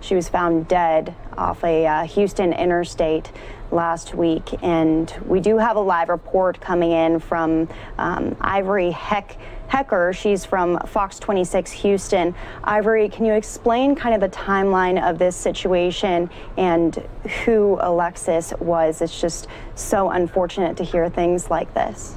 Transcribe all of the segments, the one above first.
She was found dead off a Houston interstate last week, and we do have a live report coming in from Ivory Hecker. She's from Fox 26 Houston. Ivory, can you explain kind of the timeline of this situation and who Alexis was? It's just so unfortunate to hear things like this.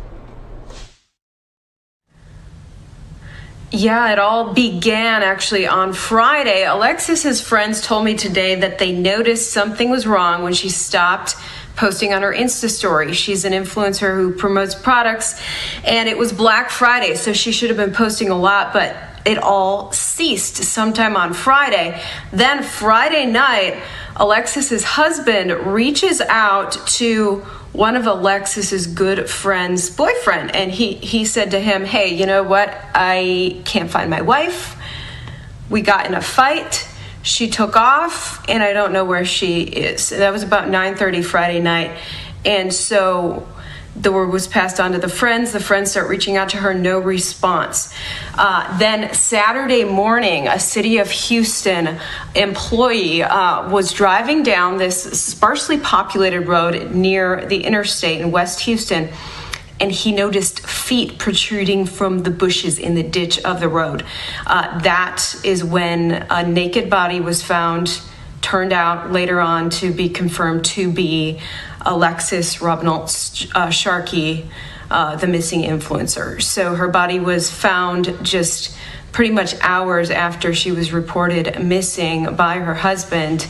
Yeah, it all began actually on Friday. Alexis's friends told me today that they noticed something was wrong when she stopped posting on her Insta story. She's an influencer who promotes products, and it was Black Friday, so she should have been posting a lot, but it all ceased sometime on Friday. Then Friday night, Alexis's husband reaches out to one of Alexis's good friend's boyfriend, and he said to him, hey, you know what? I can't find my wife. We got in a fight. She took off, and I don't know where she is. That was about 9:30 Friday night. And so the word was passed on to the friends. The friends start reaching out to her, no response. Then Saturday morning, a city of Houston employee was driving down this sparsely populated road near the interstate in West Houston, and he noticed feet protruding from the bushes in the ditch of the road. That is when a naked body was found, turned out later on to be confirmed to be Alexis Leigh Sharkey, the missing influencer. So her body was found just pretty much hours after she was reported missing by her husband,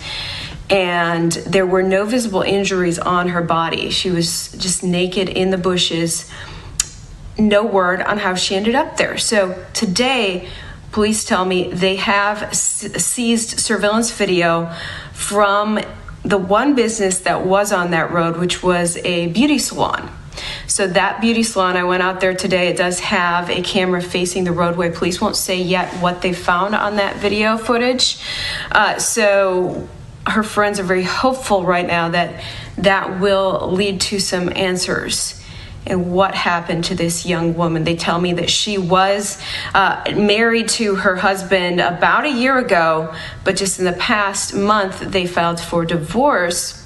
and there were no visible injuries on her body. She was just naked in the bushes. No word on how she ended up there. So today, police tell me they have seized surveillance video from the one business that was on that road, which was a beauty salon. So that beauty salon, I went out there today, it does have a camera facing the roadway. Police won't say yet what they found on that video footage. So her friends are very hopeful right now that that will lead to some answers and what happened to this young woman. They tell me that she was married to her husband about a year ago, but just in the past month, they filed for divorce.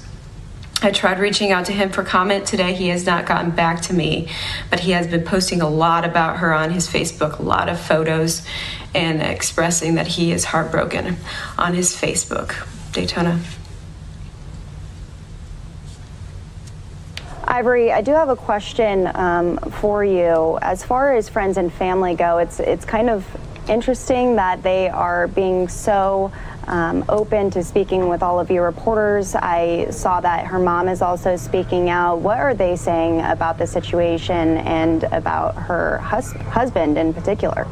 I tried reaching out to him for comment today. He has not gotten back to me, but he has been posting a lot about her on his Facebook, a lot of photos, and expressing that he is heartbroken on his Facebook. Daytona. Ivory, I do have a question for you. As far as friends and family go, it's kind of interesting that they are being so open to speaking with all of you reporters. I saw that her mom is also speaking out. What are they saying about the situation and about her husband in particular?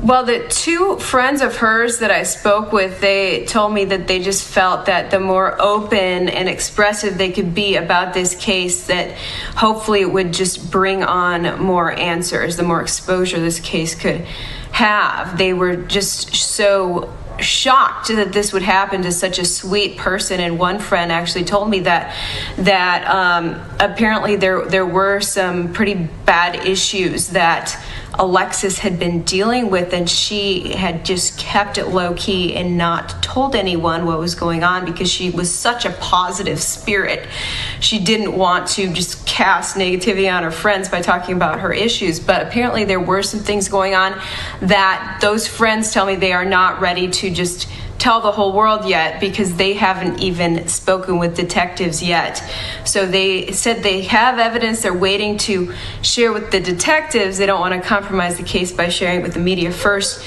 Well, the two friends of hers that I spoke with, they told me that they just felt that the more open and expressive they could be about this case, that hopefully it would just bring on more answers, the more exposure this case could have. They were just so shocked that this would happen to such a sweet person, and one friend actually told me that apparently there were some pretty bad issues that Alexis had been dealing with, and she had just kept it low-key and not told anyone what was going on because she was such a positive spirit. She didn't want to just cast negativity on her friends by talking about her issues, but apparently there were some things going on that those friends tell me they are not ready to just tell the whole world yet because they haven't even spoken with detectives yet. So they said they have evidence they're waiting to share with the detectives. They don't want to compromise the case by sharing it with the media first,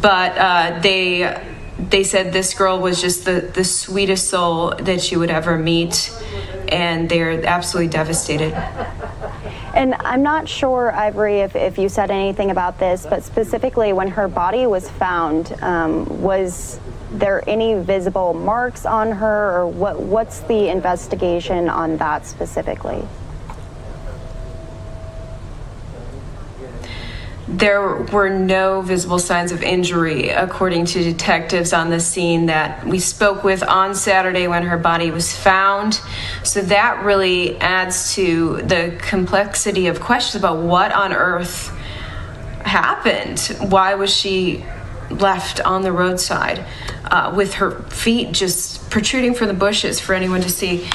but they said this girl was just the sweetest soul that you would ever meet, and they're absolutely devastated. And I'm not sure, Ivory, if you said anything about this, but specifically when her body was found, was there any visible marks on her, or what's the investigation on that specifically? There were no visible signs of injury, according to detectives on the scene that we spoke with on Saturday when her body was found. So that really adds to the complexity of questions about what on earth happened. Why was she left on the roadside with her feet just protruding from the bushes for anyone to see?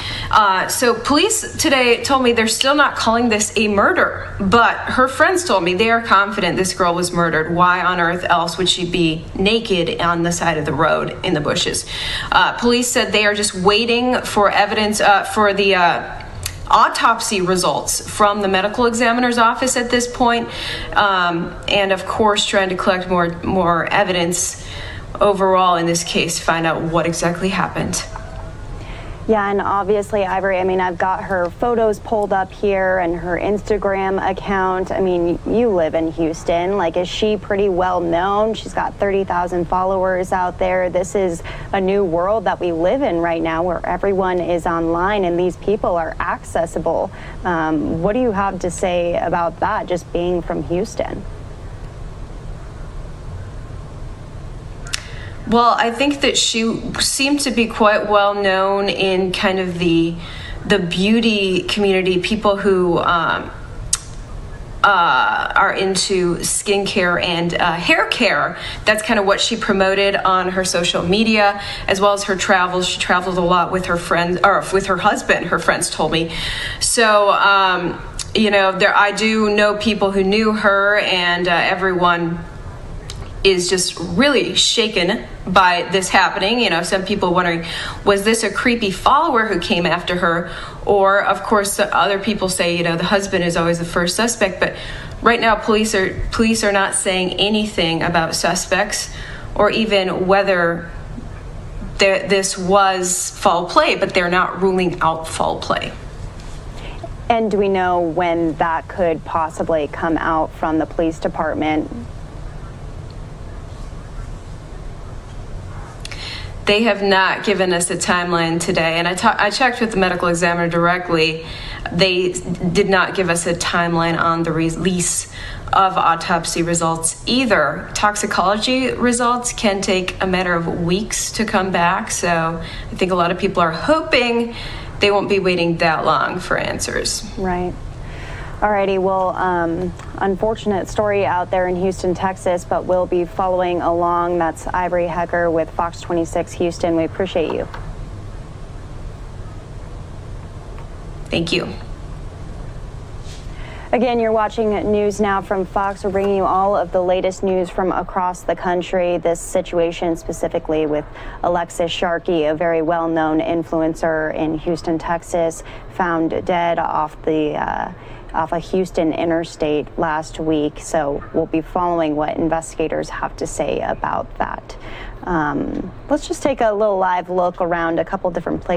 So police today told me they're still not calling this a murder, but her friends told me they are confident this girl was murdered. Why on earth else would she be naked on the side of the road in the bushes? Police said they are just waiting for evidence for the autopsy results from the medical examiner's office at this point, and of course trying to collect more evidence overall in this case, find out what exactly happened. Yeah, and obviously, Ivory, I mean, I've got her photos pulled up here and her Instagram account. I mean, you live in Houston. Like, is she pretty well known? She's got 30,000 followers out there. This is a new world that we live in right now where everyone is online and these people are accessible. What do you have to say about that, just being from Houston? Well, I think that she seemed to be quite well known in kind of the beauty community, people who are into skincare and hair care. That's kind of what she promoted on her social media, as well as her travels. She traveled a lot with her friends, or with her husband, her friends told me. So, you know, I do know people who knew her, and everyone is just really shaken by this happening. You know, some people wondering, was this a creepy follower who came after her? Or, of course, other people say, you know, the husband is always the first suspect. But right now, police are not saying anything about suspects or even whether this was foul play, but they're not ruling out foul play. And do we know when that could possibly come out from the police department? They have not given us a timeline today, and I checked with the medical examiner directly. They did not give us a timeline on the release of autopsy results either. Toxicology results can take a matter of weeks to come back, so I think a lot of people are hoping they won't be waiting that long for answers. Right. Alrighty, well, unfortunate story out there in Houston, Texas, but we'll be following along. That's Ivory Hecker with Fox 26 Houston. We appreciate you. Thank you. Again, you're watching News Now from Fox. We're bringing you all of the latest news from across the country. This situation specifically with Alexis Sharkey, a very well-known influencer in Houston, Texas, found dead off a Houston interstate last week. So we'll be following what investigators have to say about that. Let's just take a little live look around a couple different places.